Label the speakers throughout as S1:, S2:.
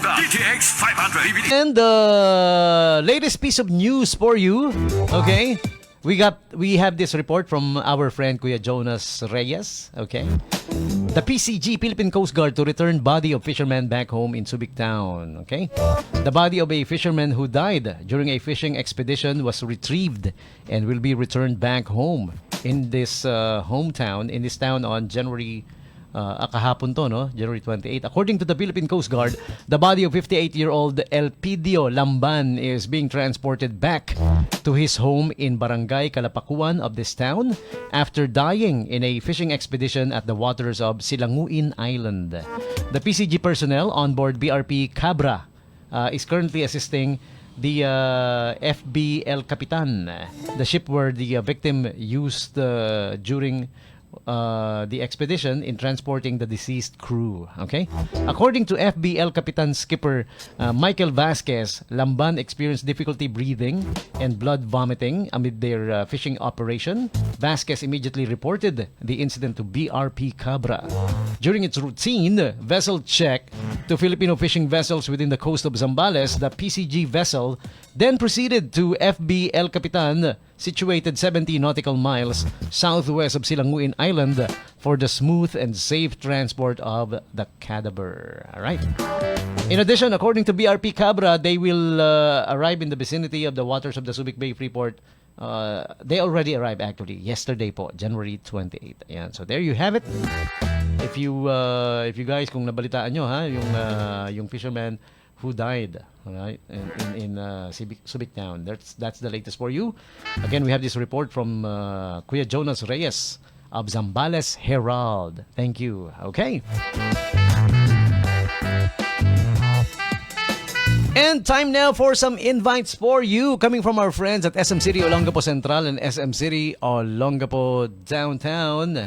S1: The DTX 500.
S2: And the latest piece of news for you, okay? We have this report from our friend Kuya Jonas Reyes, okay? The PCG, Philippine Coast Guard, to return body of fisherman back home in Subic Town, okay? The body of a fisherman who died during a fishing expedition was retrieved and will be returned back home in this hometown, in this town on January kahapon to, no? January 28. According to the Philippine Coast Guard, the body of 58-year-old Elpidio Lamban is being transported back to his home in Barangay Calapacuan of this town after dying in a fishing expedition at the waters of Silanguin Island. The PCG personnel on board BRP Cabra is currently assisting the FB El Capitan, the ship where the victim used during the expedition in transporting the deceased crew. Okay? According to FB El Capitan skipper Michael Vasquez, Lamban experienced difficulty breathing and blood vomiting amid their fishing operation. Vasquez immediately reported the incident to BRP Cabra. During its routine vessel check to Filipino fishing vessels within the coast of Zambales, the PCG vessel then proceeded to FB El Capitan, situated 70 nautical miles southwest of Silanguin Island, for the smooth and safe transport of the cadaver. All right. In addition, according to BRP Cabra, they will arrive in the vicinity of the waters of the Subic Bay Freeport. They already arrived actually yesterday po, January 28. Ayan. So there you have it. If you guys, kung nabalitaan nyo ha, yung fisherman who died, all right, in Subic Town. That's the latest for you. Again, we have this report from Kuya Jonas Reyes of Zambales Herald. Thank you. Okay. And time now for some invites for you coming from our friends at SM City Olongapo Central and SM City Olongapo Downtown.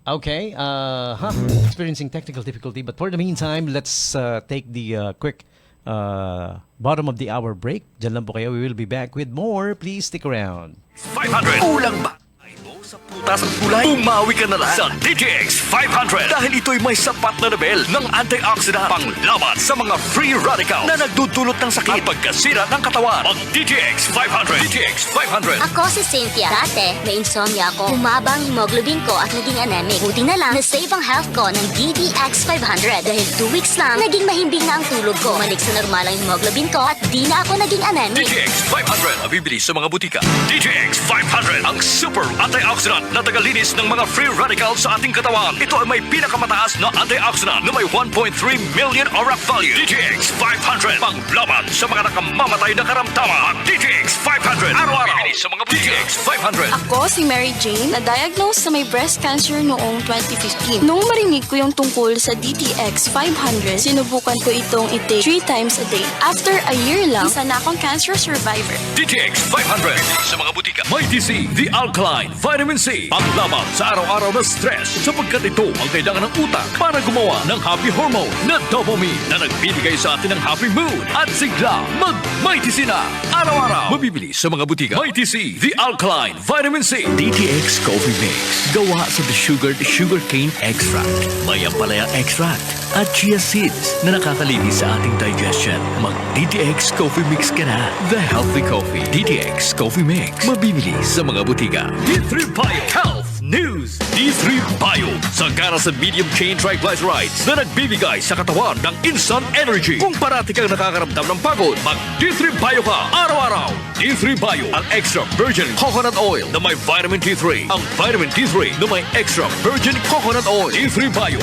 S2: Okay, experiencing technical difficulty, but for the meantime, let's take the quick bottom of the hour break. Diyan lang po kayo. We will be back with more. Please stick around.
S1: 500. Ulang ba? Sa putas at kulay, umawi ka na lang sa DTX 500 dahil ito'y may sapat na level ng antioxidant panglaban sa mga free radical na nagdudulot ng sakit at pagkasira ng katawan. Ang DTX 500. DTX 500.
S3: Ako si Cynthia. Dati, may insomnia ako. Humaba ang hemoglobin ko at naging anemic. Buti na lang, na-save ang health ko ng DTX 500 dahil 2 weeks lang, naging mahimbing na ang tulog ko. Bumalik sa normal ang hemoglobin ko at di na ako naging anemic.
S1: DTX 500. Mabibili sa mga butika. DTX 500. Ang super antioxidant na tagalinis ng mga free radicals sa ating katawan. Ito ay may pinakamataas na antioxidant na may 1.3 million aura value. DTX 500. Panglaban sa mga nakamamatay na karamdaman. DTX 500. Araw-araw sa mga DTX 500.
S4: Ako si Mary Jane, na-diagnose sa may breast cancer noong 2015. Nung marinig ko yung tungkol sa DTX 500, sinubukan ko itong i-take 3 times a day. After a year lang, isa na akong cancer survivor.
S1: DTX 500 sa mga butika. May TC, The Alkaline Vitamin C, panglaban sa araw-araw na stress sapagkat ito ang kailangan ng utak para gumawa ng happy hormone na dopamine na nagbibigay sa atin ng happy mood at sigla mag-May TC na araw-araw. Mabibili sa mga butika. May TC, The Alkaline Vitamin C. DTX Coffee Mix, gawa sa sugarcane extract, may ampalaya extract at chia seeds na nakakalinis sa ating digestion. Mag-DTX Coffee Mix ka na. The Healthy Coffee. DTX Coffee Mix. Mabibili sa mga butika. D3 Bio Health News. D3 Bio, sagana sa medium chain triglycerides na nagbibigay sa katawan ng instant energy. Kung parati kang nakakaramdam ng pagod, mag-D3 Bio ka araw-araw. D3 Bio, ang extra virgin coconut oil na may vitamin D3. Ang vitamin D3 na may extra virgin coconut oil. D3 Bio.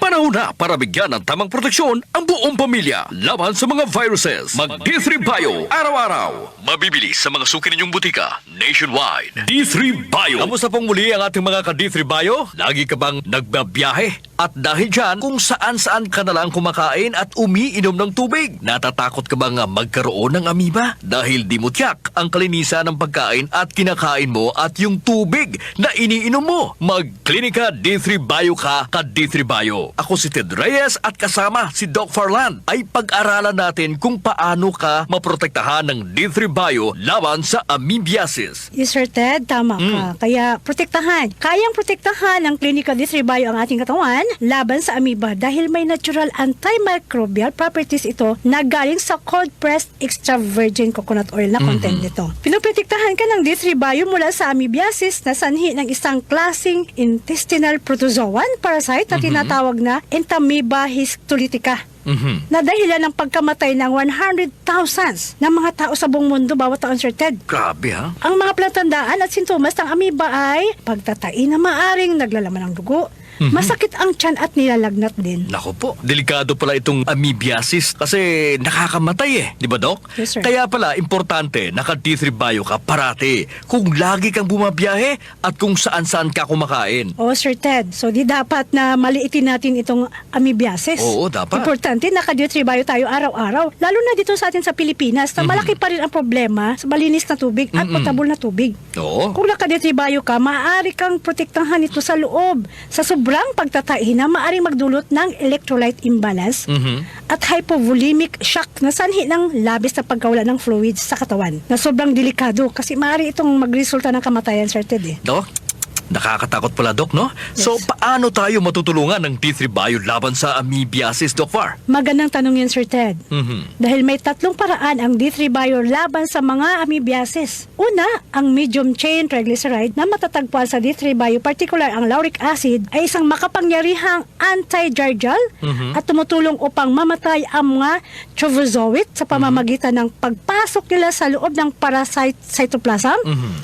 S1: Panahon na para bigyan ng tamang proteksyon ang buong pamilya laban sa mga viruses. Mag-D3 Bio araw-araw. Mabibili sa mga suki ninyong butika nationwide. D3 Bio. Kamusta pong muli ang ating mga ka-D3 Bio? Lagi ka bang nagbabiyahe? At dahil dyan, kung saan-saan ka na lang kumakain at umiinom ng tubig, natatakot ka bang magkaroon ng amoeba? Dahil di mo tiyak ang kalinisan ng pagkain at kinakain mo at yung tubig na iniinom mo. Mag-Klinika D3 Bio ka, ka-D3 Bio. Ako si Ted Reyes at kasama si Doc Farland ay pag-aralan natin kung paano ka maprotektahan ng D3 Bio laban sa amoebiasis.
S5: Yes, Sir Ted, tama ka. Kaya protektahan. Kayang protektahan ng Clinical D3 Bio ang ating katawan laban sa amoeba dahil may natural antimicrobial properties ito na galing sa cold-pressed extra virgin coconut oil na content nito. Pinoprotektahan ka ng D3 Bio mula sa amoebiasis na sanhi ng isang klaseng intestinal protozoan parasite na tinatawag na Entamoeba histolytica. Na dahilan ng pagkamatay ng 100,000 ng mga tao sa buong mundo bawat taon, Sir Ted.
S1: Grabe ha?
S5: Ang mga palatandaan at sintomas ng amoeba ay pagtatai na maaring naglalaman ng dugo, masakit ang tiyan at nilalagnat din.
S1: Nako po, delikado pala itong amoebiasis kasi nakakamatay eh, di ba Doc?
S5: Yes, sir.
S1: Kaya pala, importante, naka D3 Bio ka parati kung lagi kang bumabiyahe at kung saan-saan ka kumakain.
S5: Oo, Sir Ted. So, di dapat na maliitin natin itong amoebiasis.
S1: Oo, dapat.
S5: Importante, naka-D3 Bio tayo araw-araw. Lalo na dito sa atin sa Pilipinas na malaki pa rin ang problema sa malinis na tubig at potable na tubig.
S1: Oo.
S5: Kung naka-D3 Bio ka, maaari kang protektahan ito sa loob. Sa sobrang pagtatai na maaring magdulot ng electrolyte imbalance at hypovolemic shock na sanhi ng labis na pagkawala ng fluids sa katawan na sobrang delikado kasi maaari itong magresulta ng kamatayan, Sir Ted eh.
S1: Doc, nakakatakot pala Doc, no? So, paano tayo matutulungan ng D3 Bio laban sa amoebiasis, Doc Far?
S5: Magandang tanong yan, Sir Ted. Dahil may tatlong paraan ang D3 Bio laban sa mga amoebiasis. Una, ang medium chain triglyceride na matatagpuan sa D3 Bio, particular ang lauric acid, ay isang makapangyarihang anti-jargal at tumutulong upang mamatay ang mga trovozoite sa pamamagitan ng pagpasok nila sa loob ng parasite cytoplasm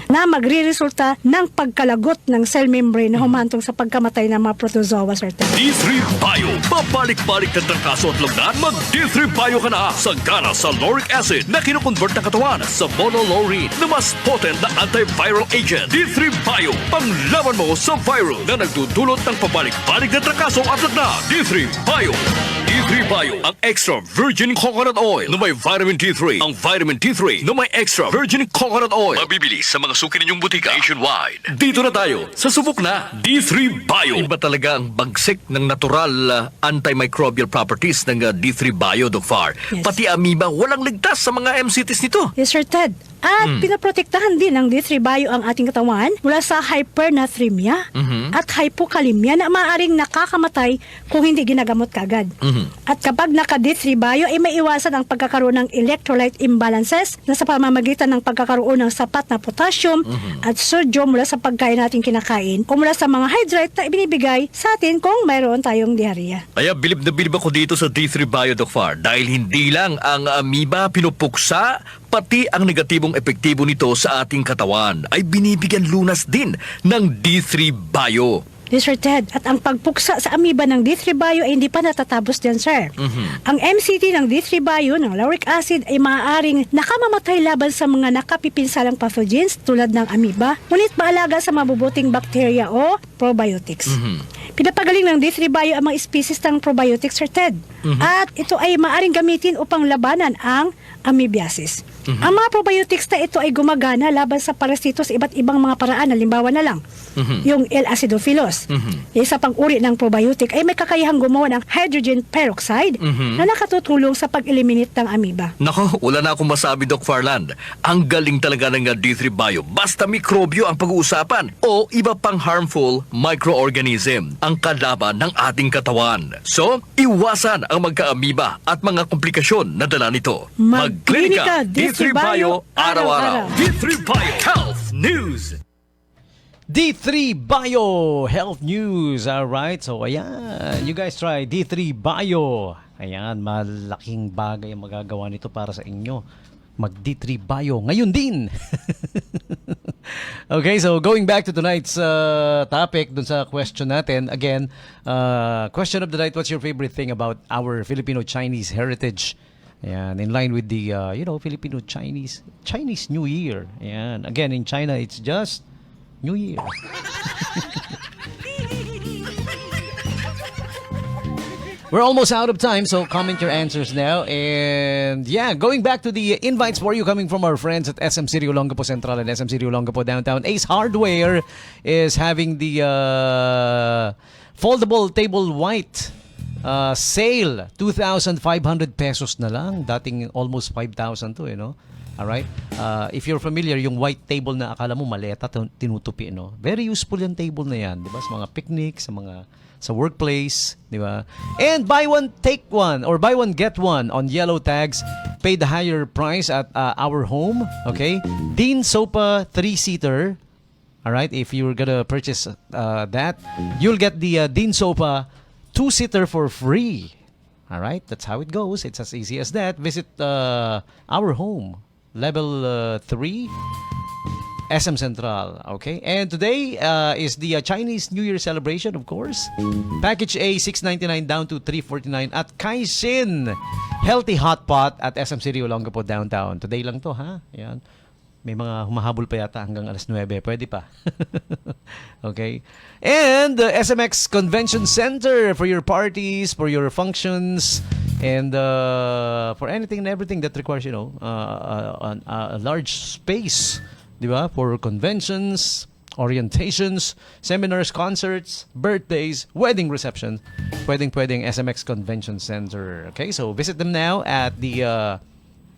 S5: na magre-resulta ng pagkalagot ng cell membrane na humantong sa pagkamatay ng mga protozoa, Sir Ted.
S1: D3 Bio. Babalik-balik na trangkaso at lugdan, mag D3 Bio ka na. Sagana sa lauric acid na kinukonvert ng katawan sa monolaurine na mas potent na antiviral agent. D3 Bio. Panglaban mo sa viral na nagdudulot ng pabalik-balik na trangkaso at lugdan. D3 Bio. D3 Bio, ang extra virgin coconut oil na may vitamin D3. Ang vitamin D3 na may extra virgin coconut oil. Mabibili sa mga suki ninyong butika nationwide. Dito na tayo sa subok na D3 Bio. Iba talaga ang bagsik ng natural antimicrobial properties ng D3 Bio, Doc Far.
S5: Yes.
S1: Pati amoeba, walang ligtas sa mga MCTs nito.
S5: Yes, Sir Ted. At pinaprotektahan din ng D3 Bio ang ating katawan mula sa hypernatremia at hypokalemia na maaaring nakakamatay kung hindi ginagamot kaagad. At kapag naka-D3 Bio ay maiwasan ang pagkakaroon ng electrolyte imbalances na sa pamamagitan ng pagkakaroon ng sapat na potassium at sodium mula sa pagkain natin kinakain o mula sa mga hydrate na ibinibigay sa atin kung mayroon tayong diarrhea.
S1: Kaya bilib na bilib ako dito sa D3 Bio, Doc Far, dahil hindi lang ang amoeba pinupuksa, pati ang negatibong epektibo nito sa ating katawan ay binibigyan lunas din ng D3 Bio.
S5: Yes, Sir Ted. At ang pagpuksa sa amoeba ng D3 Bio ay hindi pa natatapos dyan, sir. Ang MCT ng D3 Bio ng lauric acid ay maaaring nakamamatay laban sa mga nakapipinsalang pathogens tulad ng amoeba, ngunit maalaga sa mabubuting bakterya o probiotics. Pinapagaling ng D3 Bio ang mga species ng probiotics, Sir Ted. At ito ay maaaring gamitin upang labanan ang amoebiasis. Ang mga probiotics na ito ay gumagana laban sa parasito sa iba't ibang mga paraan. Halimbawa na lang, yung L. acidophilus. Isa pang uri ng probiotic ay may kakayahang gumawa ng hydrogen peroxide na nakatutulong sa pag-eliminate ng amoeba.
S1: Nako, wala na akong masabi, Doc Farland. Ang galing talaga ng D3 Bio. Basta mikrobyo ang pag-uusapan o iba pang harmful microorganism ang kalaban ng ating katawan. So, iwasan ang magka-amoeba at mga komplikasyon na dala nito.
S5: Mag-Clinica
S1: D3 Bio araw-araw. D3 Bio Health News.
S2: D3 Bio Health News. Alright, so ayan. You guys try D3 Bio. Ayan, malaking bagay ang magagawa nito para sa inyo. Mag D3 Bio ngayon din. Okay, so going back to tonight's topic, dun sa question natin. Again, question of the night, what's your favorite thing about our Filipino-Chinese heritage? Ayan, in line with the, Filipino-Chinese New Year. Ayan, again, in China, it's just New Year. We're almost out of time, so comment your answers now. And yeah, going back to the invites for you coming from our friends at SM City Olongapo Central and SM City Olongapo Downtown. Ace Hardware is having the foldable table white Sale, 2,500 pesos na lang. Dating almost 5,000 to, no? Alright? If you're familiar, yung white table na akala mo maleta, tinutupi, no? Very useful yung table na yan, di ba? Sa mga picnic, sa workplace, di ba? And buy one, take one, or buy one, get one on yellow tags. Pay the higher price at our home, okay? Dean Sopa 3-seater. Alright, if you're gonna purchase that, you'll get the Dean Sopa 2-seater for free. Alright, that's how it goes. It's as easy as that. Visit our home, level 3, SM Central. Okay, and today is the Chinese New Year celebration, of course. Package A, $6.99 down to $3.49 at Kaishin Healthy Hot Pot at SM City Olongapo downtown. Today lang to, ha? Yan. May mga humahabol pa yata hanggang alas 9. Pwede pa. Okay. And the SMX Convention Center for your parties, for your functions, and for anything and everything that requires, a large space. Di ba? For conventions, orientations, seminars, concerts, birthdays, wedding receptions. Pwedeng SMX Convention Center. Okay? So visit them now at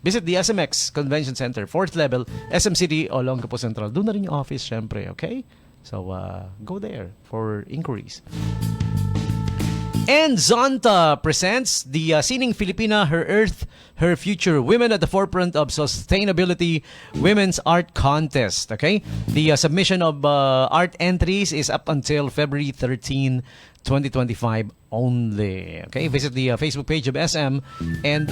S2: Visit the SMX Convention Center, 4th level, SM City, Olongapo Central. Doon na rin yung office, syempre, okay? So, go there for inquiries. And Zonta presents the Sining Filipina, Her Earth, Her Future, Women at the Forefront of Sustainability Women's Art Contest, okay? The submission of art entries is up until February 13, 2025 only. Okay, visit the Facebook page of SM and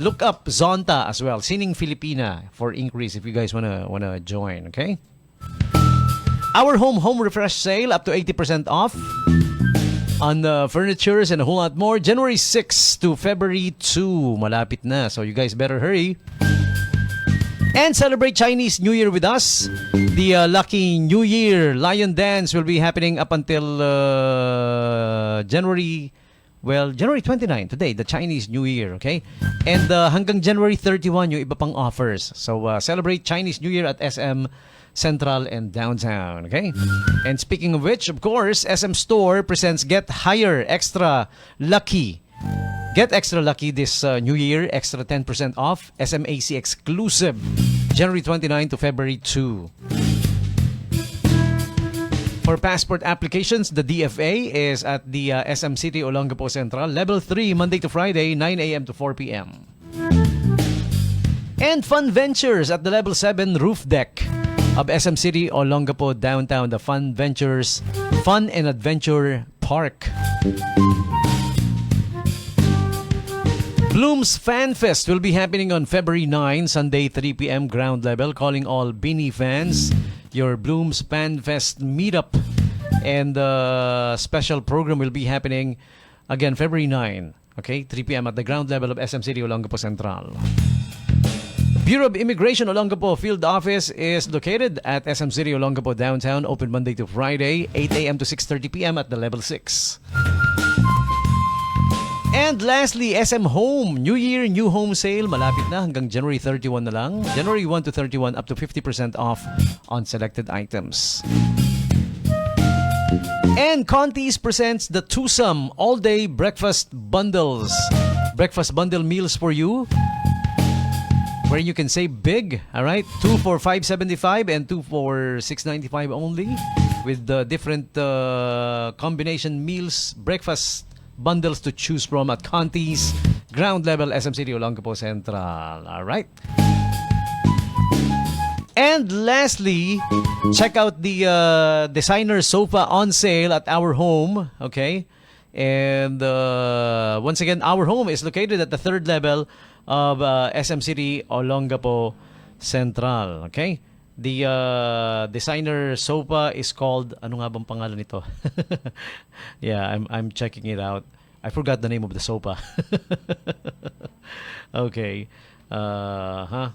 S2: look up Zonta as well, Sining Filipina, for inquiries if you guys wanna join. Okay. Our home refresh sale up to 80% off on furnitures and a whole lot more. January 6 to February 2, malapit na. So you guys better hurry. And celebrate Chinese New Year with us. The Lucky New Year Lion Dance will be happening up until January 29, today, the Chinese New Year, okay? And hanggang January 31, yung iba pang offers. So celebrate Chinese New Year at SM Central and Downtown, okay? And speaking of which, of course, SM Store presents Get Higher Extra Lucky. Get extra lucky this New Year, extra 10% off, SMAC exclusive, January 29 to February 2. For passport applications, the DFA is at the SM City Olongapo Central, level 3, Monday to Friday, 9 a.m. to 4 p.m. And Fun Ventures at the level 7 roof deck of SM City Olongapo downtown, the Fun Ventures Fun and Adventure Park. Bloom's Fan Fest will be happening on February 9, Sunday, 3 p.m. ground level. Calling all Beanie fans, your Bloom's Fan Fest meetup and special program will be happening again February 9, okay, 3 p.m. at the ground level of SM City Olongapo Central. Bureau of Immigration Olongapo Field Office is located at SM City Olongapo downtown, open Monday to Friday, 8 a.m. to 6:30 p.m. at the level 6. And lastly, SM Home, New Year, New Home Sale. Malapit na hanggang January 31 na lang. January 1 to 31, up to 50% off on selected items. And Conti's presents the Twosome All-Day Breakfast Bundles. Breakfast bundle meals for you, where you can save big, all right? 2 for $5.75 and 2 for $6.95 only, with the different combination meals, breakfast bundles to choose from at Conti's ground level SM City Olongapo Central. All right. And lastly, check out the designer sofa on sale at Our Home. Okay. And once again, Our Home is located at the 3rd level of SM City Olongapo Central. Okay. The designer sofa is called, ano nga bang pangalan nito? Yeah, I'm checking it out. I forgot the name of the sofa. Okay. All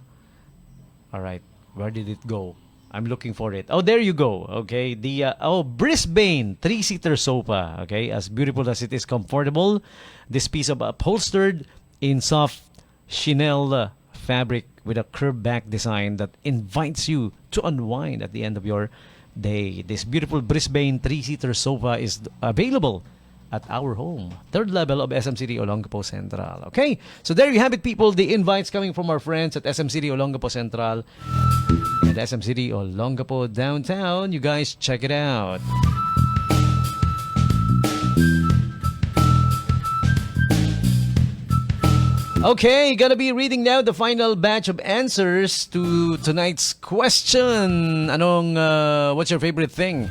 S2: right. Where did it go? I'm looking for it. Oh, there you go. Okay. The Brisbane 3-seater sofa. Okay. As beautiful as it is comfortable, this piece of upholstered in soft chenille fabric with a curved back design that invites you to unwind at the end of your day. This beautiful Brisbane 3-seater sofa is available at our home. Third level of SM City Olongapo Central. Okay? So there you have it, people. The invites coming from our friends at SM City Olongapo Central and SM City Olongapo Downtown. You guys check it out. Okay, gonna be reading now the final batch of answers to tonight's question. What's your favorite thing?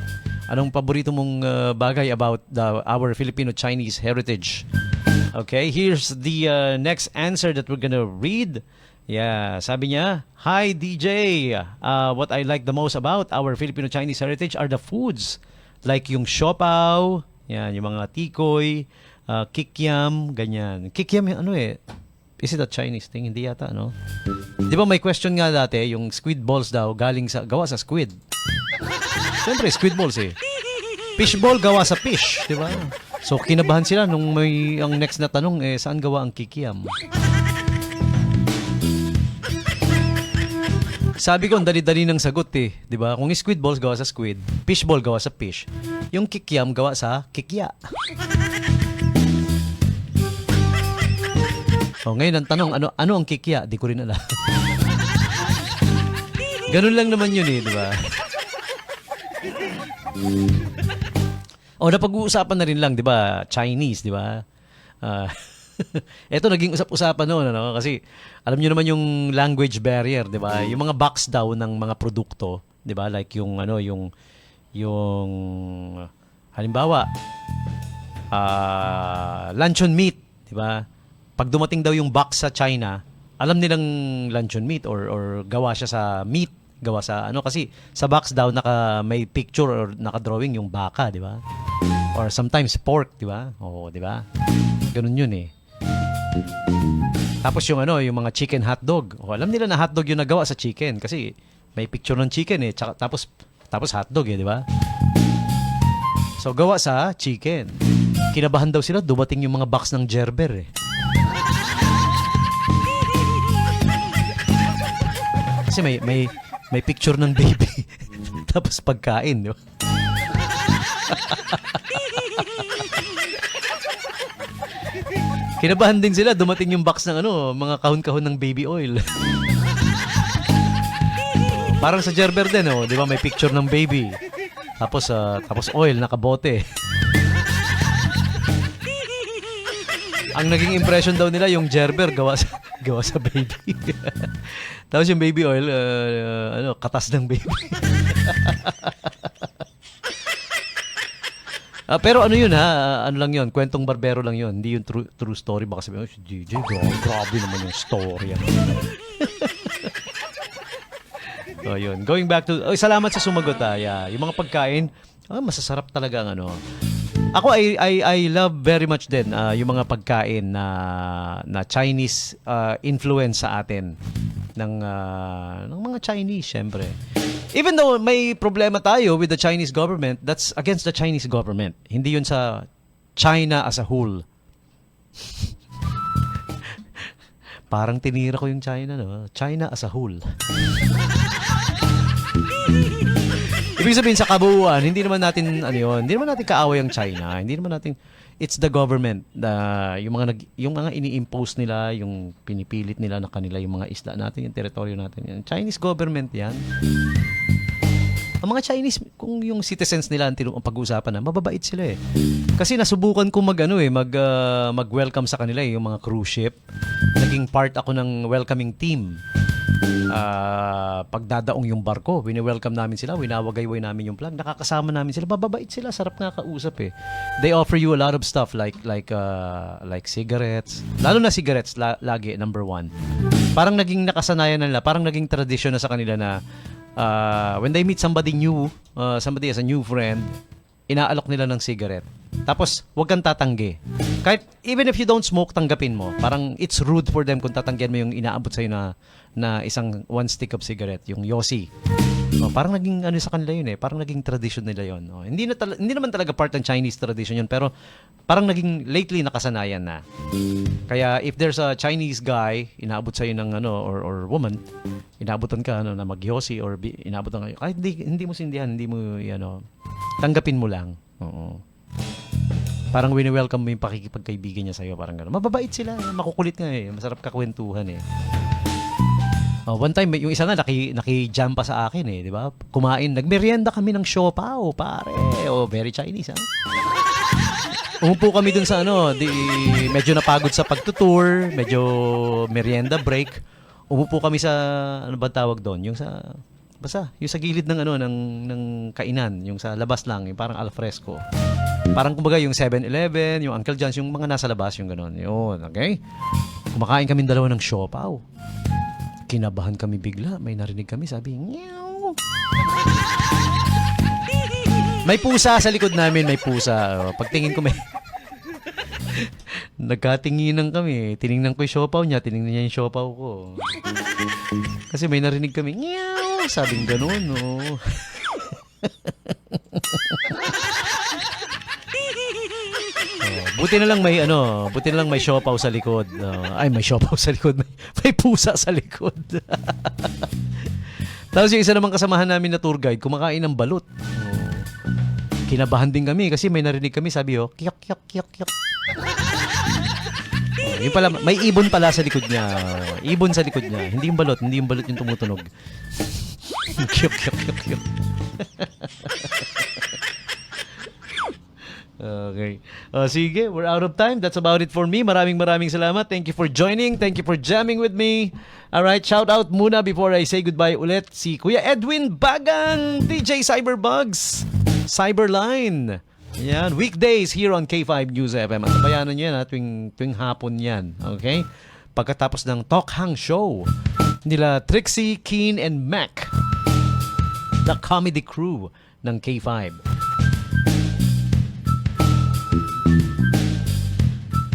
S2: Anong paborito mong bagay about our Filipino-Chinese heritage? Okay, here's the next answer that we're gonna read. Yeah, sabi niya, "Hi DJ, what I like the most about our Filipino-Chinese heritage are the foods. Like yung siopaw, yan, yung mga tikoy, kikiam, ganyan. Kikiam, is it a Chinese thing? Hindi yata, no? Di ba may question nga dati, yung squid balls daw, gawa sa squid. Siyempre, squid balls eh. Fish ball gawa sa fish, di ba? So, kinabahan sila nung ang next na tanong, saan gawa ang kikiam? Sabi ko, ang dali-dali ng sagot eh. Di ba? Kung squid balls gawa sa squid, fish ball gawa sa fish, yung kikiam gawa sa kikya. So, ngayon ang tanong, ano ang kikya? Di ko rin alam. Ganun lang naman yun eh, di ba? Napag-uusapan na rin lang, di ba? Chinese, di ba? Ito naging usap-usapan noon, kasi alam niyo naman yung language barrier, di ba? Yung mga box daw ng mga produkto, di ba? Like yung halimbawa, luncheon meat, di ba? Pag dumating daw yung box sa China, alam nilang luncheon meat or gawa siya sa meat, gawa sa kasi sa box daw may picture or naka-drawing yung baka, di ba? Or sometimes pork, di ba? Oo, di ba? Ganun yun eh. Tapos yung mga chicken hotdog. Alam nila na hotdog yung nagawa sa chicken kasi may picture ng chicken eh. Tapos hotdog eh, di ba? So gawa sa chicken. Kinabahan daw sila, dumating yung mga box ng Gerber eh. Kasi may picture ng baby. Tapos pagkain, di ba? Kinabahan din sila, dumating yung box ng mga kahon-kahon ng baby oil. Parang sa Gerber din, di ba? May picture ng baby. Tapos oil, nakabote. Ang naging impression daw nila yung Gerber gawa sa baby. Tapos yung baby oil, katas ng baby. Pero yun ha, lang yun, kwentong barbero lang yun, hindi yung true story. Baka sabihin, si DJ, grabe naman yung story. So yun, going back to, salamat sa sumagot yeah. Yung mga pagkain, masasarap talaga ang Ako I love very much din yung mga pagkain na Chinese influence sa atin ng mga Chinese syempre. Even though may problema tayo with the Chinese government, that's against the Chinese government. Hindi yun sa China as a whole. Parang tinira ko yung China, no? China as a whole. Ibig sabihin sa kabuuan, hindi naman natin hindi naman natin kaaway ang China. Hindi naman natin, it's the government yung mga ini-impose nila, yung pinipilit nila na kanila yung mga isla natin, yung teritoryo natin. Yan. Chinese government 'yan. Ang mga Chinese, kung yung citizens nila ang pag-uusapan na, mababait sila eh. Kasi nasubukan ko mag-welcome sa kanila yung mga cruise ship. Naging part ako ng welcoming team. Pagdadaong yung barko, wini-welcome namin sila, winawagayway namin yung flag, nakakasama namin sila, bababait sila, sarap nga kausap eh. They offer you a lot of stuff like cigarettes, lalo na cigarettes lagi number one. Parang naging nakasanayan na nila, parang naging tradition na sa kanila na when they meet somebody new, somebody as a new friend, inaalok nila ng cigarette. Tapos, huwag kang tatanggi. Kahit, even if you don't smoke, tanggapin mo. Parang, it's rude for them kung tatanggihan mo yung inaabot sa'yo na isang one stick of cigarette, yung Yossi. Parang naging, sa kanila yun eh. Parang naging tradition nila yun. Hindi naman talaga part ng Chinese tradition yun, pero parang naging lately nakasanayan na. Kaya, if there's a Chinese guy, inaabot sa'yo ng or woman, inaabotan ka na mag-Yossi or inaabotan ka, kahit hindi mo sindihan, hindi mo, tanggapin mo lang. Oo. Parang wini-welcome mo yung pakikipagkaibigan niya sa'yo. Parang gano'n. Mababait sila. Makukulit nga eh. Masarap kakwentuhan eh. One time, yung isa nga naki-jam pa sa akin eh, di ba? Kumain, nagmerienda kami ng siopaw, pare. Very Chinese, ha? Umupo kami dun sa medyo napagod sa pagtutour, medyo merienda break. Umupo kami sa, ano ba tawag doon? Yung sa gilid ng ng kainan, yung sa labas lang, yung parang alfresco. Parang kumbaga yung 7-Eleven, yung Uncle John's, yung mga nasa labas, yung gano'n. Yun, okay? Kumakain kami dalawa ng siopaw. Kinabahan kami bigla. May narinig kami, sabi, "Meow." May pusa sa likod namin, may pusa. Pagtingin ko may... Nagkatinginan kami. Tiningnan ko yung siopaw niya, tiningnan niya yung siopaw ko. Kasi may narinig kami, "Meow." Sabing gano'n, no? Buti na lang may siopaw sa likod. May siopaw sa likod. May pusa sa likod. Tapos yung isa namang kasamahan namin na tour guide, kumakain ng balut. Kinabahan din kami kasi may narinig kami, sabi kiyok, kiyok, kiyok, kiyok. Yung pala, may ibon pala sa likod niya. Ibon sa likod niya. Hindi yung balot yung tumutunog. Kiyok, kiyok, kiyok, kiyok. Okay. Sige, we're out of time. That's about it for me. Maraming salamat. Thank you for joining. Thank you for jamming with me. Alright, shout out muna before I say goodbye ulit. Si Kuya Edwin Bagan, DJ Cyberbugs, Cyberline. Yan, weekdays here on K5 News FM. At bayanan nyo yan tuwing hapon yan. Okay? Pagkatapos ng Talk Hang Show nila Trixie, Keen, and Mac. The comedy crew ng K5.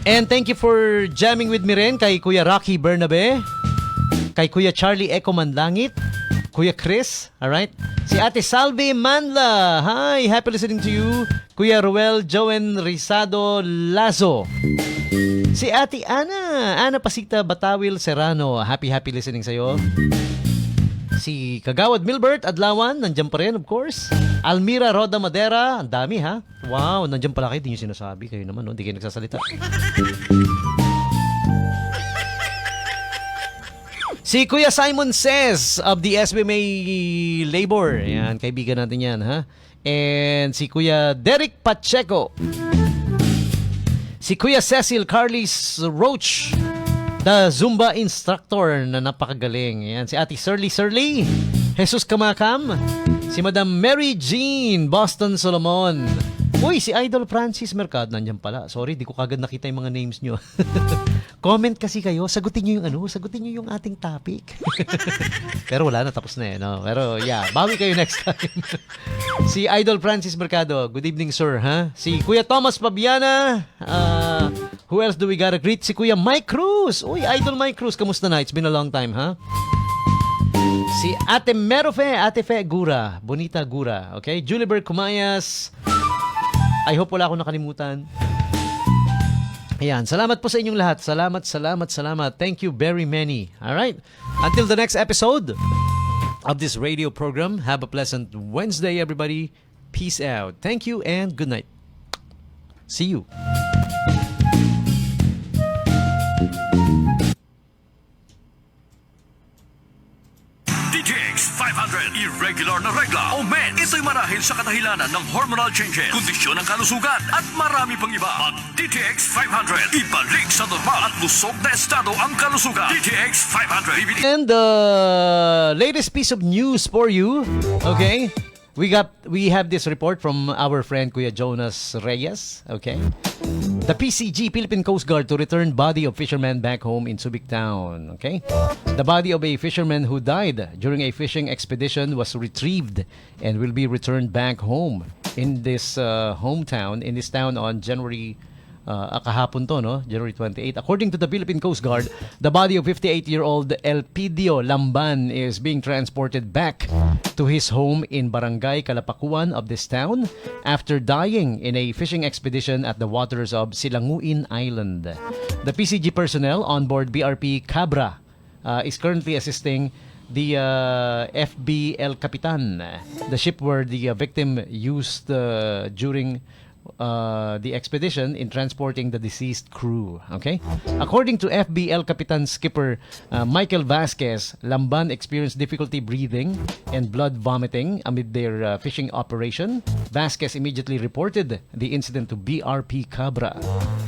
S2: And thank you for jamming with me rin kay Kuya Rocky Bernabe, kay Kuya Charlie Eco Manlangit, Kuya Chris, alright? Si Ate Salve Manla, hi, happy listening to you. Kuya Ruel Joen Rizado Lazo. Si Ate Ana Pasita Batawil Serrano, happy listening sa'yo. Si Kagawad Milbert Adlawan, nandiyan pa rin, of course. Almira Roda Madera, ang dami ha. Wow, nandiyan pala kayo, di nyo sinasabi. Kayo naman, no? Di kayo nagsasalita. Si Kuya Simon Says of the SBMA Labor. Ayan, kaibigan natin yan, ha? And si Kuya Derek Pacheco. Si Kuya Cecil Carlis Roach, the Zumba instructor na napakagaling. Ayan, si Ate Surly, Jesus Kamakam, si Madam Mary Jean Boston Solomon. Uy, si Idol Francis Mercado nandiyan pala. Sorry, di ko kagad nakita yung mga names nyo. Comment kasi kayo, sagutin nyo yung ating topic. Pero wala na, tapos na no? Pero yeah, bawi kayo next time. Si Idol Francis Mercado, good evening sir, ha? Si Kuya Thomas Pabiana, who else do we gotta greet? Si Kuya Mike Cruz. Uy, Idol Mike Cruz, kamusta na? It's been a long time, ha? Si Ate Merofe, Ate Fe Gura, Bonita Gura, okay? Juliber Kumayas. I hope wala akong nakalimutan. Ayan, salamat po sa inyong lahat. Salamat. Thank you very many. Alright? Until the next episode of this radio program, have a pleasant Wednesday, everybody. Peace out. Thank you and good night. See you.
S1: DTX 500, irregular na regla o meds. Ito'y marahil sa kadahilanan ng hormonal changes, kondisyon ng kalusugan at marami pang iba. At DTX 500, ibalik sa normal at lusog na estado ang kalusugan. DTX 500.
S2: And the latest piece of news for you, okay? We have this report from our friend Kuya Jonas Reyes, okay? The PCG, Philippine Coast Guard, to return body of fisherman back home in Subic Town, okay? The body of a fisherman who died during a fishing expedition was retrieved and will be returned back home in this town on January kahapon to, no? January 28. According to the Philippine Coast Guard, the body of 58-year-old Elpidio Lamban is being transported back to his home in Barangay Kalapakuan of this town after dying in a fishing expedition at the waters of Silanguin Island. The PCG personnel on board BRP Cabra is currently assisting the FB El Capitan, the ship where the victim used during the expedition in transporting the deceased crew. Okay? According to FBL Kapitan Skipper Michael Vasquez, Lamban experienced difficulty breathing and blood vomiting amid their fishing operation. Vasquez immediately reported the incident to BRP Cabra.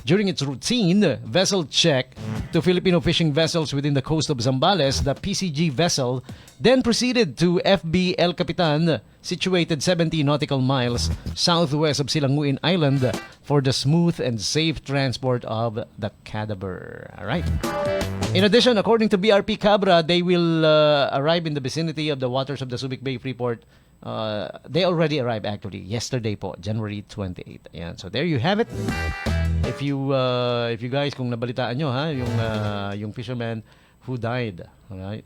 S2: During its routine vessel check to Filipino fishing vessels within the coast of Zambales, the PCG vessel then proceeded to FBL Kapitan, situated 70 nautical miles southwest of Silanguin Island, for the smooth and safe transport of the cadaver. All right. In addition, according to BRP Cabra, they will arrive in the vicinity of the waters of the Subic Bay Freeport. They already arrived actually yesterday po, January 28. Ayan. So there you have it. If you guys, kung nabalitaan nyo ha, yung fisherman who died, all right,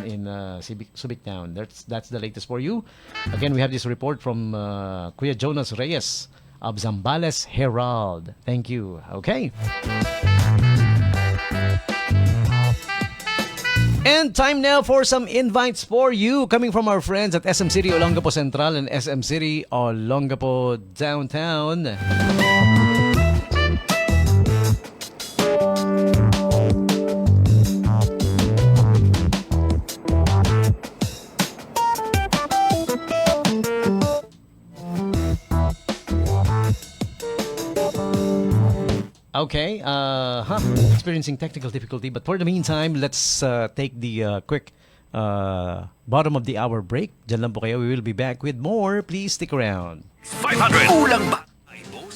S2: in Subic Town. That's the latest for you. Again, we have this report from Kuya Jonas Reyes of Zambales Herald. Thank you. Okay. And time now for some invites for you coming from our friends at SM City Olongapo Central and SM City Olongapo Downtown. Okay, experiencing technical difficulty, but for the meantime, let's take the quick bottom of the hour break. Diyan lang po kayo. We will be back with more. Please stick around.
S1: 500. Ulang ba?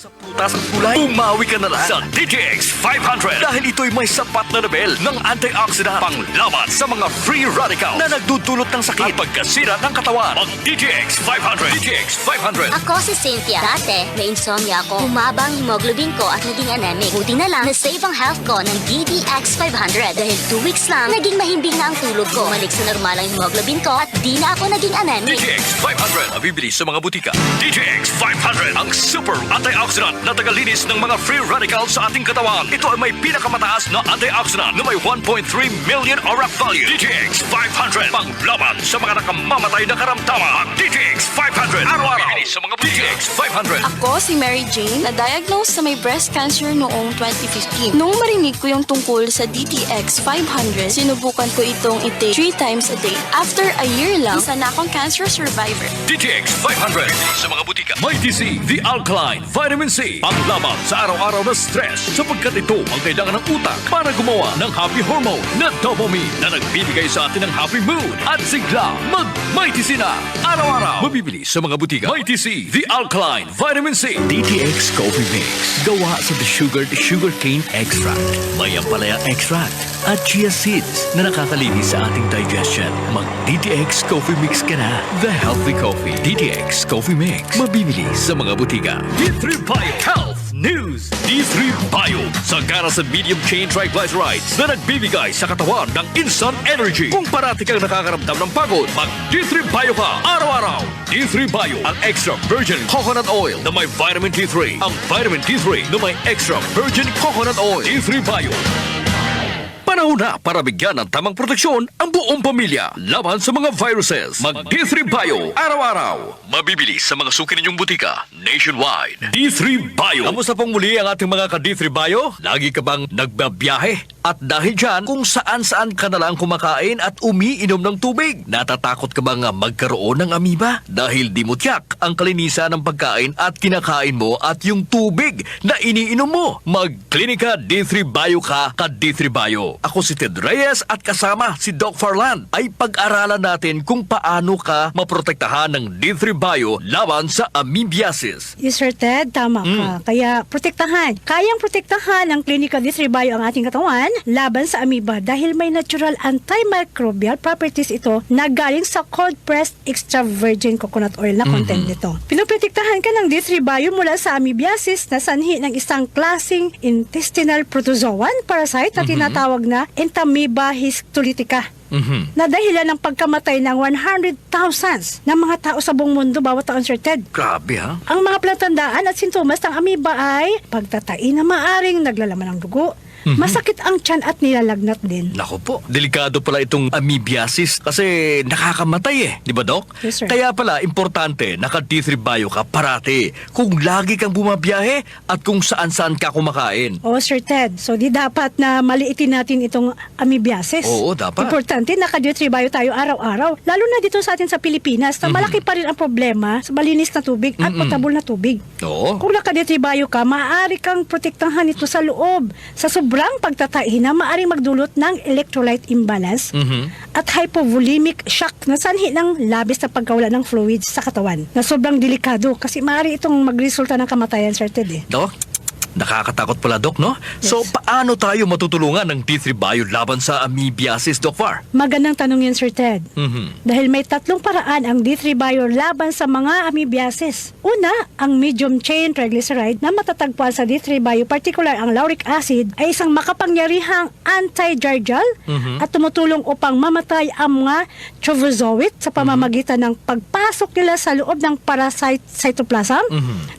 S1: Sa putas at kulay, umawi ka na lang sa DTX 500 dahil ito'y may sapat na level ng antioxidant panglaban sa mga free radicals na nagdudulot ng sakit at pagkasira ng katawan. Ang DTX 500. DTX 500.
S3: Ako si Cynthia. Dati, may insomnia ako. Humaba ang hemoglobin ko at naging anemic. Buti na lang, na-save ang health ko ng DDX 500 dahil 2 weeks lang, naging mahimbing na ang tulog ko. Bumalik sa normal ang hemoglobin ko at di na ako naging anemic.
S1: DTX 500. Mabibili sa mga butika. DTX 500. Ang super antioxidant na tagalinis ng mga free radicals sa ating katawan. Ito ay may pinakamataas na antioxidant na may 1.3 million ORAC value. DTX 500. Panglaban sa mga nakamamatay na karamdaman. DTX 500. Araw-araw. Mabibili sa mga butika. DTX 500.
S4: Ako si Mary Jane, na-diagnose sa may breast cancer noong 2015. Nung marinig ko yung tungkol sa DTX 500, sinubukan ko itong ite 3 times a day. After a year lang, isa na akong cancer survivor.
S1: DTX 500. Sa mga butika. May TC, The Alkaline Vitamin C. Panglaban sa araw-araw na stress sapagkat ito ang kailangan ng utak para gumawa ng happy hormone na dopamine na nagbibigay sa atin ng happy mood at sigla mag-May TC na araw-araw. Mabibili sa mga butika. May TC, The Alkaline Vitamin C. DTX Coffee Mix. Gawa sa sugarcane extract, may ampalaya extract at chia seeds na nakakalinis sa ating digestion. Mag-DTX Coffee Mix ka na. The Healthy Coffee. DTX Coffee Mix. Mabibili sa mga butika. D3 Bio Health News. D3 Bio. Sagana sa medium chain triglycerides na nagbibigay sa katawan ng instant energy. Kung parati kang nakakaramdam ng pagod, mag-D3 Bio ka araw-araw. D3 Bio. Ang extra virgin coconut oil na may vitamin D3. Ang vitamin D3 na may extra virgin coconut oil. D3 Bio. Panahon na para bigyan ng tamang proteksyon ang buong pamilya laban sa mga viruses. Mag-D3 Bio araw-araw. Mabibili sa mga suki ninyong butika nationwide. D3 Bio. Kamusta pong muli ang ating mga ka-D3 Bio? Lagi ka bang nagbabiyahe? At dahil dyan, kung saan-saan ka na lang kumakain at umiinom ng tubig, natatakot ka bang magkaroon ng amoeba? Dahil di mo tiyak ang kalinisan ng pagkain at kinakain mo at yung tubig na iniinom mo. Mag-Klinika D3 Bio ka ka-D3 Bio. Ako si Ted Reyes at kasama si Doc Farland ay pag-aralan natin kung paano ka maprotektahan ng D3 Bio laban sa amoebiasis.
S5: Yes, Sir Ted, tama ka. Kaya protektahan. Kayang protektahan ng Klinika D3 Bio ang ating katawan laban sa amoeba dahil may natural antimicrobial properties ito na galing sa cold pressed extra virgin coconut oil na content nito. Pinoprotektahan ka ng D3 Bio mula sa amoebiasis na sanhi ng isang klaseng intestinal protozoan parasite na tinatawag na Entamoeba histolytica. Na dahilan ng pagkamatay ng 100,000 ng mga tao sa buong mundo bawat taon, Sir Ted.
S1: Grabe ha?
S5: Ang mga palatandaan at sintomas ng amoeba ay pagtatai na maaring naglalaman ng dugo, Masakit ang tiyan at nilalagnat din.
S1: Nako po, delikado pala itong amoebiasis kasi nakakamatay di ba Doc?
S5: Yes, sir.
S1: Kaya pala, importante, naka D3 Bio ka parati kung lagi kang bumabiyahe at kung saan-saan ka kumakain.
S5: Oo, Sir Ted. So, di dapat na maliitin natin itong amoebiasis.
S1: Oo, dapat.
S5: Importante, naka-D3 bio tayo araw-araw. Lalo na dito sa atin sa Pilipinas, na malaki pa rin ang problema sa malinis na tubig at potable na tubig.
S1: Oo.
S5: Kung naka-D3 bio ka, maaari kang protektahan ito sa loob. Sa sobrang pagtataihi na maaaring magdulot ng electrolyte imbalance at hypovolemic shock na sanhi ng labis na pagkawala ng fluids sa katawan na sobrang delikado kasi maaari itong magresulta ng kamatayan, Sir Ted.
S1: Doc, nakakatakot pala, Doc, no? So, paano tayo matutulungan ng D3 Bio laban sa amoebiasis, Doc Far?
S5: Magandang tanong yan, Sir Ted. Dahil may 3 paraan ang D3 Bio laban sa mga amoebiasis. Una, ang medium chain triglyceride na matatagpuan sa D3 Bio, particular ang lauric acid, ay isang makapangyarihang anti-jargal at tumutulong upang mamatay ang mga trophozoite sa pamamagitan ng pagpasok nila sa loob ng parasite cytoplasm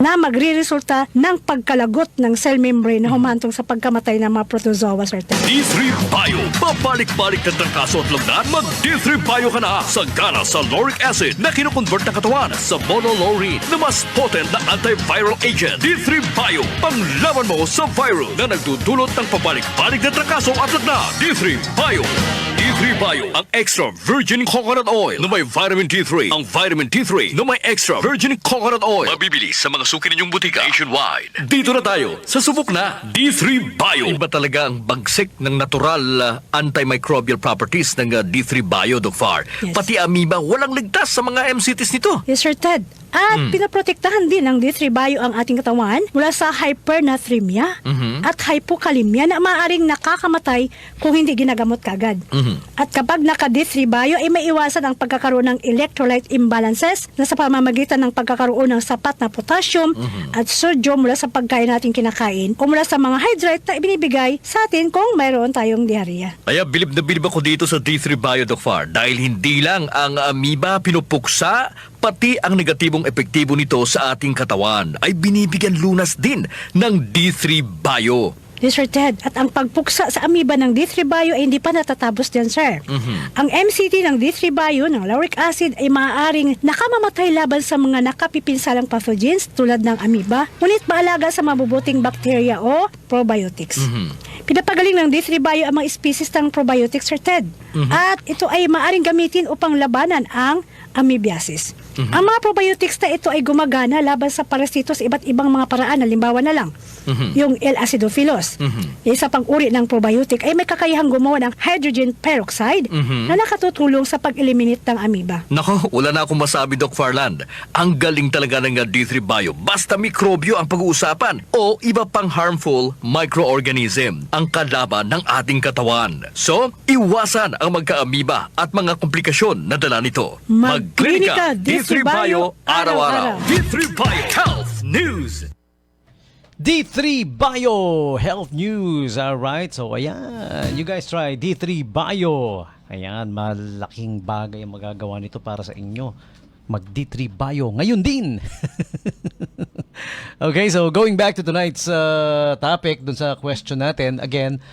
S5: na magre-resulta ng pagkalagot ng cell membrane na humantong sa pagkamatay ng mga protozoa, Sir Ted.
S1: D3 Bio. Babalik-balik na trangkaso at lagnat, mag D3 Bio ka na sa gana sa lauric acid na kinukonvert ng katawan sa monolaurine na mas potent na antiviral agent. D3 Bio. Panglaban mo sa virus na nagdudulot ng pabalik-balik na trangkaso at lagnat. D3 Bio. D3 Bio, ang extra virgin coconut oil na may vitamin D3. Ang vitamin D3 na may extra virgin coconut oil. Mabibili sa mga suki ninyong butika nationwide. Dito na tayo sa subok na D3 Bio. Iba talaga ang bagsik ng natural antimicrobial properties ng D3 Bio, Doc Far.
S5: Yes.
S1: Pati amoeba, walang ligtas sa mga MCTs nito.
S5: Yes, Sir Ted. At pinaprotektahan din ng D3 Bio ang ating katawan mula sa hypernatremia at hypokalemia na maaaring nakakamatay kung hindi ginagamot kagad. At kapag naka-D3 Bio ay maiwasan ang pagkakaroon ng electrolyte imbalances na sa pamamagitan ng pagkakaroon ng sapat na potassium at sodium mula sa pagkain natin kinakain o mula sa mga hydrate na ibinibigay sa atin kung mayroon tayong diarrhea.
S1: Kaya bilib na bilib ako dito sa D3 Bio, Doc Far, dahil hindi lang ang amoeba pinupuksa, pati ang negatibong epektibo nito sa ating katawan ay binibigyan lunas din ng D3 Bio.
S5: Yes, Sir Ted. At ang pagpuksa sa amoeba ng D3 Bio ay hindi pa natatapos dyan, sir. Ang MCT ng D3 Bio ng lauric acid ay maaaring nakamamatay laban sa mga nakapipinsalang pathogens tulad ng amoeba, ngunit maalaga sa mabubuting bakterya o probiotics. Pinapagaling ng D3 Bio ang mga species ng probiotics, Sir Ted. At ito ay maaaring gamitin upang labanan ang amoebiasis. Ang mga probiotics na ito ay gumagana laban sa parasito sa iba't ibang mga paraan. Halimbawa na lang, yung L. acidophilus. Yung isa pang uri ng probiotic ay may kakayahang gumawa ng hydrogen peroxide na nakatutulong sa pag-eliminate ng amoeba.
S1: Nako, wala na akong masabi, Doc Farland. Ang galing talaga ng D3 Bio. Basta mikrobyo ang pag-uusapan o iba pang harmful microorganism ang kalaban ng ating katawan. So, iwasan ang magka-amoeba at mga komplikasyon na dala nito.
S5: Magklinika
S1: D3 Bio araw-araw. D3 Bio Health News.
S2: D3 Bio Health News. Alright, so ayan. You guys try D3 Bio. Ayan, malaking bagay ang magagawa nito para sa inyo. Mag D3 Bio ngayon din. Okay, so going back to tonight's topic, dun sa question natin. Again,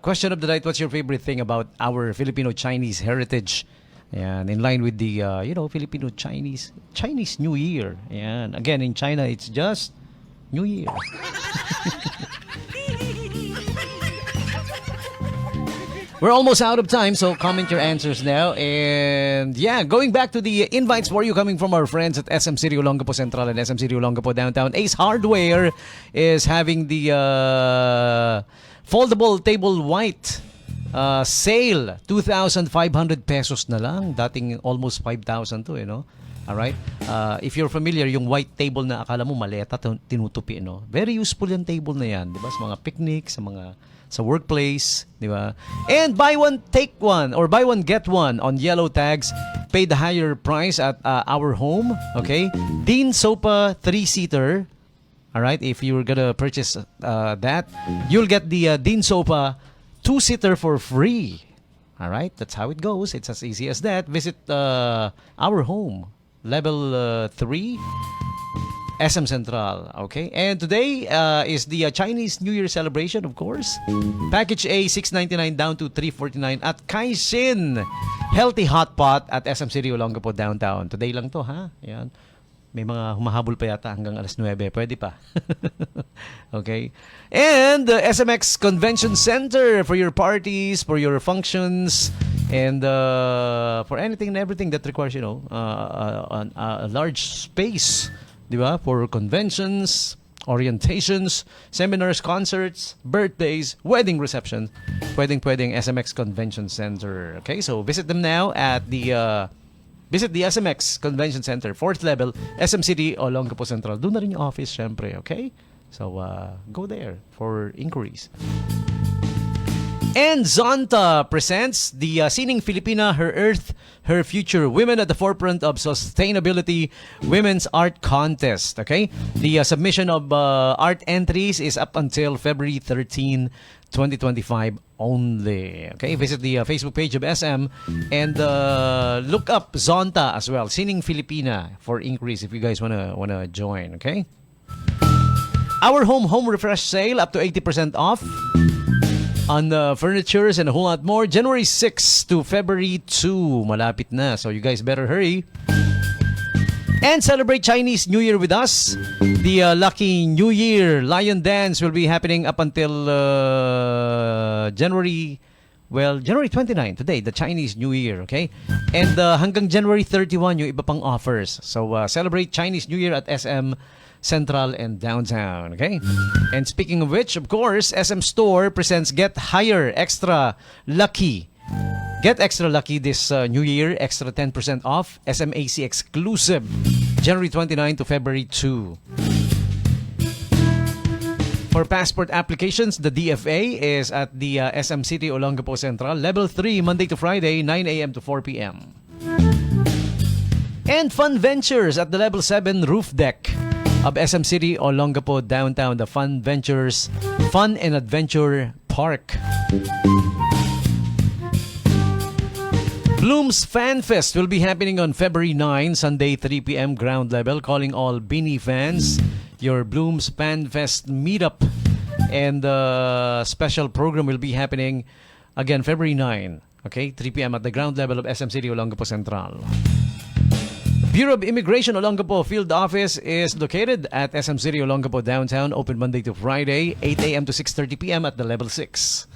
S2: question of the night, what's your favorite thing about our Filipino-Chinese heritage? Ayan, in line with the, Filipino-Chinese New Year. Ayan, again, in China, it's just New Year. We're almost out of time, so comment your answers now. And yeah, going back to the invites for you coming from our friends at SM City Olongapo Central and SM City Olongapo Downtown. Ace Hardware is having the foldable table white sale. 2,500 pesos na lang. Dating almost 5,000 to, you know. Alright? If you're familiar, yung white table na akala mo maleta, tinutupi, no? Very useful yung table na yan, di ba? Sa mga picnic, sa workplace, di ba? And buy one, take one, or buy one, get one on yellow tags. Pay the higher price at our home, okay? Dean Sopa 3-seater. Alright? If you're gonna purchase that, you'll get the Dean Sopa 2-seater for free. Alright? That's how it goes. It's as easy as that. Visit our home. Level 3, SM Central. Okay, and today is the Chinese New Year celebration, of course. Package A, $6.99 down to $3.49 at Kaishin Healthy Hot Pot at SM City Olongapo downtown. Today lang to, ha? Yan. May mga humahabol pa yata hanggang alas 9. Pwede pa. Okay. And the SMX Convention Center for your parties, for your functions, and for anything and everything that requires, a large space, di ba? For conventions, orientations, seminars, concerts, birthdays, wedding reception. Pwedeng SMX Convention Center. Okay, so visit them now at Visit the SMX Convention Center, 4th level, SM City, Olongapo Central. Doon na rin yung office, syempre, okay? So, go there for inquiries. And Zonta presents the Sining Filipina, Her Earth, Her Future, Women at the Forefront of Sustainability Women's Art Contest, okay? The submission of art entries is up until February 13, 2025 only. Okay, visit the Facebook page of SM and look up Zonta as well, Sining Filipina, for inquiries if you guys wanna join. Okay. Our home refresh sale up to 80% off on furnitures and a whole lot more. January 6 to February 2, malapit na, so you guys better hurry. And celebrate Chinese New Year with us. The Lucky New Year Lion Dance will be happening up until January 29, today, the Chinese New Year, okay? And hanggang January 31, yung iba pang offers. So, celebrate Chinese New Year at SM Central and Downtown, okay? And speaking of which, of course, SM Store presents Get Higher Extra Lucky. Get extra lucky this New Year, extra 10% off, SMAC exclusive, January 29 to February 2. For passport applications, the DFA is at the SM City Olongapo Central, Level 3, Monday to Friday, 9 a.m. to 4 p.m. And Fun Ventures at the Level 7 roof deck of SM City Olongapo Downtown, the Fun Ventures Fun and Adventure Park. Bloom's Fan Fest will be happening on February 9, Sunday, 3 p.m. ground level. Calling all Beanie fans, your Bloom's Fan Fest meetup and special program will be happening again February 9, okay, 3 p.m. at the ground level of SM City Olongapo Central. Bureau of Immigration Olongapo Field Office is located at SM City Olongapo Downtown, open Monday to Friday, 8 a.m. to 6:30 p.m. at the level 6.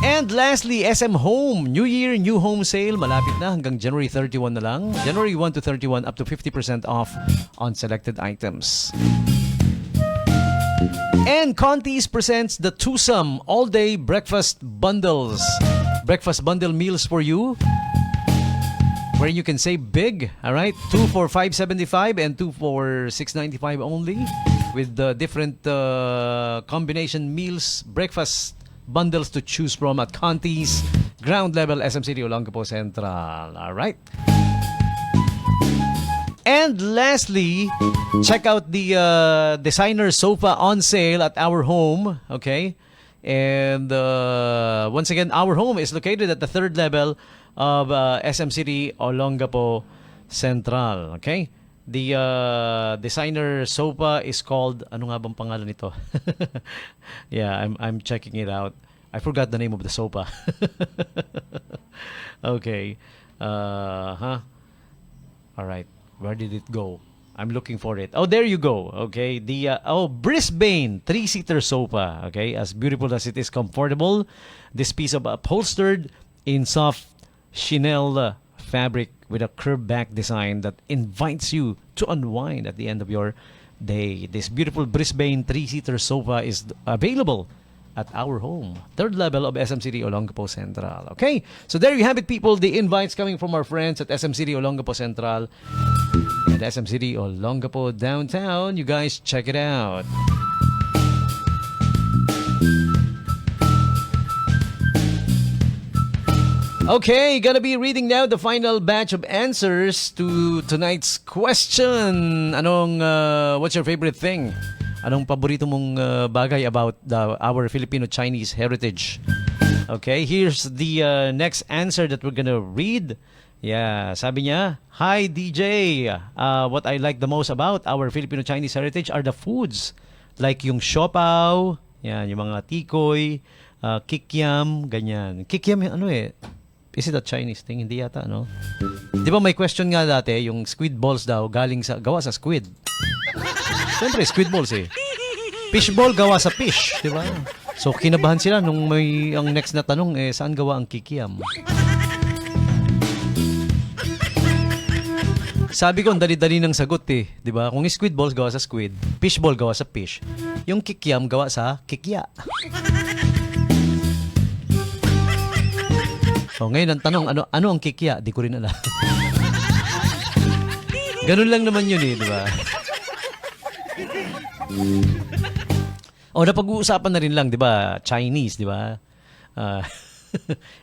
S2: And lastly, SM Home. New Year, new home sale. Malapit na hanggang January 31 na lang. January 1 to 31 up to 50% off on selected items. And Conti's presents the Twosome all-day breakfast bundles. Breakfast bundle meals for you, where you can save big. All right, 2 for $5.75 and 2 for $6.95 only, with the different combination meals, breakfast bundles to choose from at Conti's ground level SM City Olongapo Central. All right. And lastly, check out the designer sofa on sale at Our Home. Okay. And once again, Our Home is located at the 3rd level of SM City Olongapo Central. Okay. The designer sofa is called, ano nga bang pangalan nito? Yeah, I'm checking it out. I forgot the name of the sofa. Okay. All right. Where did it go? I'm looking for it. Oh, there you go. Okay. The Brisbane 3-seater sofa. Okay. As beautiful as it is comfortable, this piece of upholstered in soft chenille fabric with a curved back design that invites you to unwind at the end of your day. This beautiful Brisbane 3-seater sofa is available at Our Home, 3rd level of SM City Olongapo Central. Okay, so there you have it, people. The invites coming from our friends at SM City Olongapo Central and SM City Olongapo Downtown. You guys check it out. Okay, gonna be reading now the final batch of answers to tonight's question. What's your favorite thing? Anong paborito mong bagay about our Filipino-Chinese heritage? Okay, here's the next answer that we're gonna read. Yeah, sabi niya, "Hi DJ, what I like the most about our Filipino-Chinese heritage are the foods. Like yung siopaw, yan, yung mga tikoy, kikiam, ganyan. Kikiam, ano is it a Chinese thing? Hindi yata, no? Di ba may question nga dati, yung squid balls daw, gawa sa squid. Siyempre, squid balls eh. Fish ball gawa sa fish, di ba? So, kinabahan sila nung ang next na tanong, saan gawa ang kikiam? Sabi ko, ang dali-dali ng sagot eh. Di ba? Kung squid balls gawa sa squid, fish ball gawa sa fish, yung kikiam gawa sa kikya. So, ngayon ang tanong, ano ang kikya? Di ko rin alam. Ganun lang naman yun eh, di ba? Napag-uusapan na rin lang, di ba? Chinese, di ba?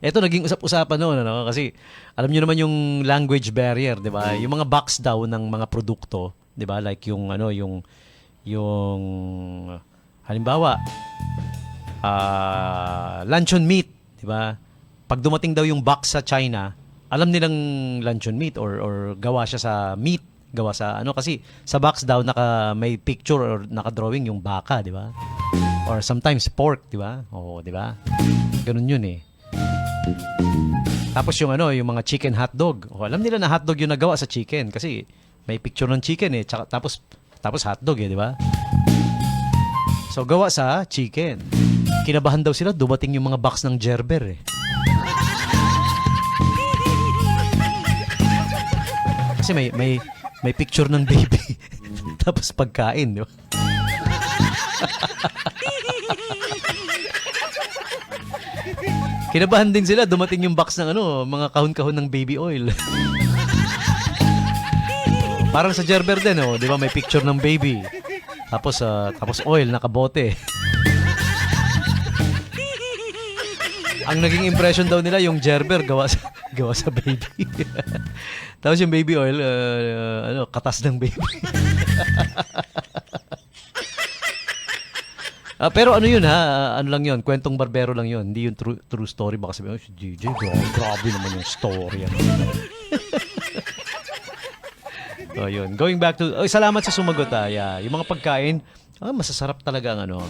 S2: Eto, naging usap-usapan noon, ano? Kasi, alam nyo naman yung language barrier, di ba? Yung mga box daw ng mga produkto, di ba? Like yung, halimbawa, luncheon meat, di ba? Pag dumating daw yung box sa China, alam nilang luncheon meat or gawa siya sa meat, gawa sa kasi sa box daw may picture or naka-drawing yung baka, di ba? Or sometimes pork, di ba? Oo, di ba? Ganun yun eh. Tapos yung mga chicken hotdog. Alam nila na hotdog yung nagawa sa chicken kasi may picture ng chicken eh. Tapos hotdog eh, di ba? So gawa sa chicken. Kinabahan daw sila, dumating yung mga box ng Gerber eh. Kasi may picture ng baby. Tapos pagkain, di ba? Kinabahan din sila, dumating yung box ng mga kahon-kahon ng baby oil. Parang sa Gerber din, di ba? May picture ng baby. Tapos oil, nakabote. Ang naging impression daw nila yung Gerber gawa sa baby. Tapos yung baby oil, katas ng baby. Pero ano yun ha? Ano lang yun? Kwentong barbero lang yun. Hindi yung true story. Baka sabihin, si DJ, grabe naman yung story. So yun. Going back to, salamat sa sumagot ha. Yeah. Yung mga pagkain, masasarap talaga ang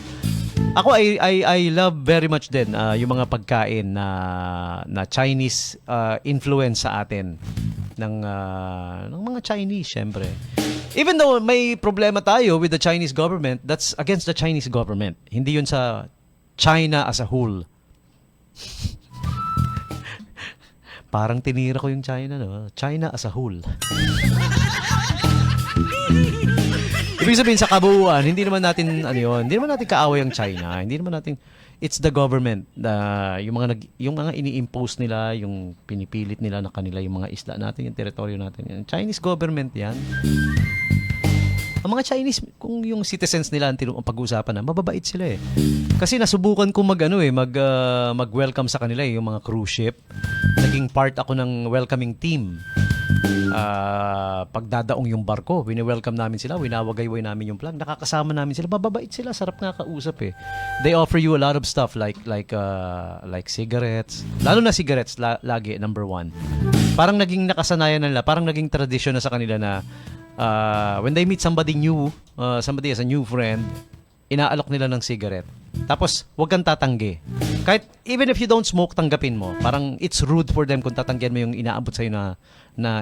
S2: Ako, I love very much din yung mga pagkain na Chinese influence sa atin ng mga Chinese, syempre. Even though may problema tayo with the Chinese government, that's against the Chinese government. Hindi yun sa China as a whole. Parang tinira ko yung China, no? China as a whole. Ibig sabihin sa kabuuan, hindi naman natin kaaway ang China. Hindi naman natin, it's the government yung mga ini-impose nila, yung pinipilit nila na kanila yung mga isla natin, yung teritoryo natin. Yung Chinese government 'yan. Ang mga Chinese, kung yung citizens nila ang pag-uusapan na, mababait sila eh. Kasi nasubukan ko mag-welcome sa kanila yung mga cruise ship. Naging part ako ng welcoming team. Pagdadaong yung barko, wini-welcome namin sila, winawagayway namin yung flag, nakakasama namin sila, mababait sila, sarap nga kausap eh. They offer you a lot of stuff like cigarettes, lalo na cigarettes lagi number one. Parang naging nakasanayan na nila, parang naging tradition na sa kanila na when they meet somebody new, somebody as a new friend, inaalok nila ng cigarette. Tapos, huwag kang tatanggi. Kahit, even if you don't smoke, tanggapin mo. Parang, it's rude for them kung tatanggihan mo yung inaabot sa'yo na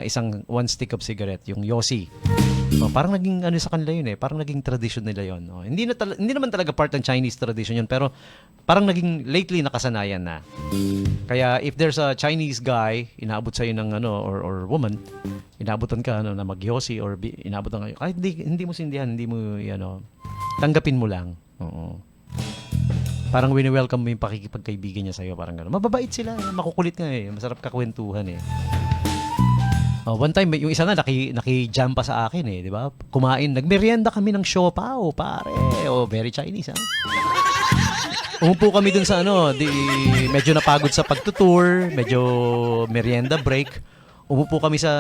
S2: isang one stick of cigarette, yung Yossi. Parang naging, sa kanila yun eh. Parang naging tradition nila yun. Hindi naman talaga part ng Chinese tradition yun, pero parang naging, lately, nakasanayan na. Kaya, if there's a Chinese guy, inaabot sa'yo ng, or woman, inaabotan ka, na mag-Yossi, or inaabotan ka, kahit hindi mo sindihan, hindi mo, tanggapin mo lang. Oo. Parang wini-welcome mo yung pakikipagkaibigan niya sa'yo. Parang gano'n. Mababait sila. Makukulit nga eh. Masarap kakwentuhan eh. One time, yung isa nga naki-jam pa sa akin eh. Di ba? Kumain. Nagmerienda kami ng siopaw, pare. Very Chinese ha. Umupo kami dun sa medyo napagod sa pagtutour. Medyo merienda break. Umupo kami sa,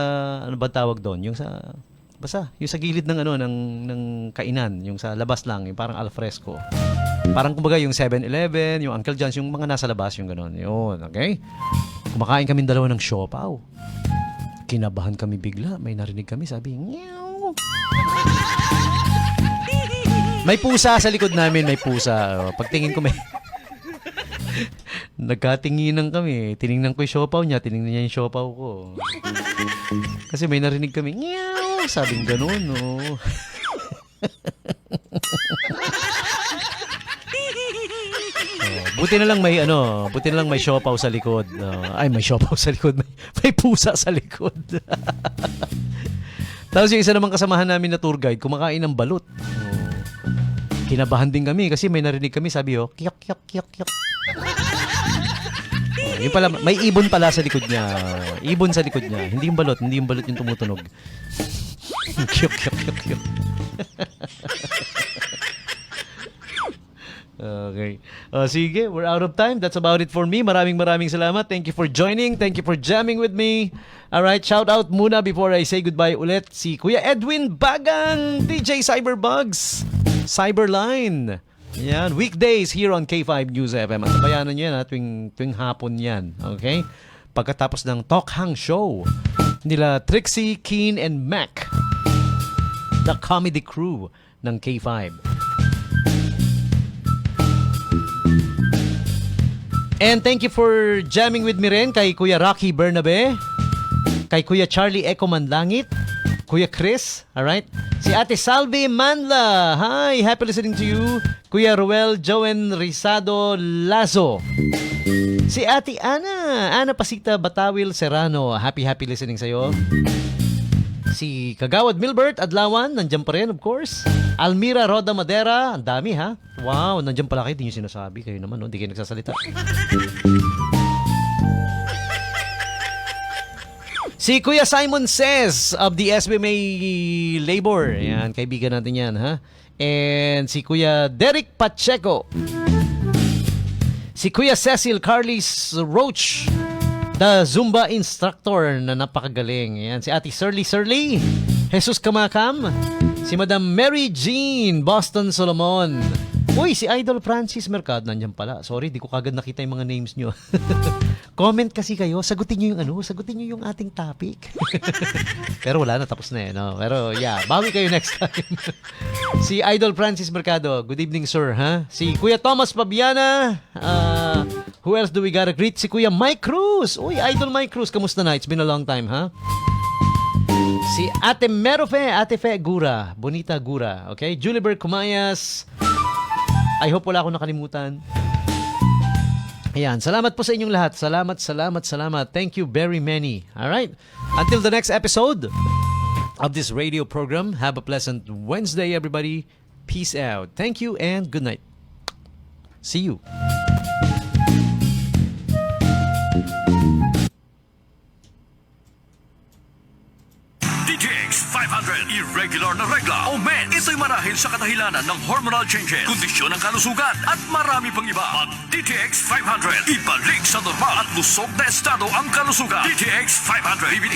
S2: ano ba tawag doon? Yung sa, basta, yung sa gilid ng ng kainan. Yung sa labas lang. Yung parang alfresco. Parang kumbaga yung 7-Eleven, yung Uncle John's, yung mga nasa labas, yung gano'n. Yun, okay? Kumakain kami dalawa ng siopaw. Kinabahan kami bigla. May narinig kami. Sabi, meow. May pusa sa likod namin. May pusa. Pagtingin ko may... Nagkatinginan kami. Tiningnan ko yung siopaw niya. Tiningnan niya yung siopaw ko. Kasi may narinig kami. Meow. Sabing ganun, no? Buti na lang may siopaw sa likod. Ay, may siopaw sa likod. May pusa sa likod. Tapos yung isa namang kasamahan namin na tour guide, kumakain ng balut. Kinabahan din kami kasi may narinig kami, sabi kiyok, kiyok, kiyok, kiyok. Yung pala, may ibon pala sa likod niya. Ibon sa likod niya. Hindi yung balot yung tumutunog. Kiyok, kiyok, kiyok, kiyok. Okay. Sige, we're out of time. That's about it for me. Maraming salamat. Thank you for joining. Thank you for jamming with me. Alright, shout out muna before I say goodbye ulit si Kuya Edwin Bagang, DJ Cyberbugs, Cyberline. Yan, weekdays here on K5 News FM. At bayanan nyo yan tuwing hapon yan. Okay? Pagkatapos ng Talk Hang Show nila Trixie, Keen, and Mac, the comedy crew ng K5. And thank you for jamming with me rin kay Kuya Rocky Bernabe, kay Kuya Charlie Eco Manlangit, Kuya Chris, alright? Si Ate Salve Manla, hi, happy listening to you. Kuya Ruel Joen Rizado Lazo. Si Ate Ana Pasita Batawil Serrano, happy listening sa'yo. Si Kagawad Milbert Adlawan, nandiyan pa rin, of course. Almira Roda Madera, ang dami ha. Wow, nandiyan pala kayo, di nyo sinasabi. Kayo naman, no? Di kayo nagsasalita. Si Kuya Simon Says of the SBMA Labor. Yan, kaibigan natin yan, ha? And si Kuya Derek Pacheco. Si Kuya Cecil Carlis Roach, the Zumba instructor na napakagaling. Yan, si Ate Surly Jesus Kamakam. Si Madam Mary Jean Boston Solomon. Uy, si Idol Francis Mercado nandiyan pala. Sorry, di ko kagad nakita yung mga names nyo. Comment kasi kayo, sagutin nyo yung ating topic. Pero wala na, tapos na no? Pero yeah, bawi kayo next time. Si Idol Francis Mercado, good evening sir, ha? Si Kuya Thomas Pabiana, who else do we gotta greet? Si Kuya Mike Cruz. Uy, Idol Mike Cruz, kamusta na? It's been a long time, ha? Si Ate Merofe, Ate Fe Gura, Bonita Gura, okay? Juliber Kumayas. I hope wala akong nakalimutan. Ayan, salamat po sa inyong lahat. Salamat. Thank you very many. Alright? Until the next episode of this radio program, have a pleasant Wednesday, everybody. Peace out. Thank you and good night. See you.
S1: DTX 500 Irregular na regla o men. Ito'y marahil sa kadahilanan ng hormonal changes, kondisyon ng kalusugan at marami pang iba. Mag DTX 500, ibalik sa normal at lusog na estado ang kalusugan. DTX 500, bibili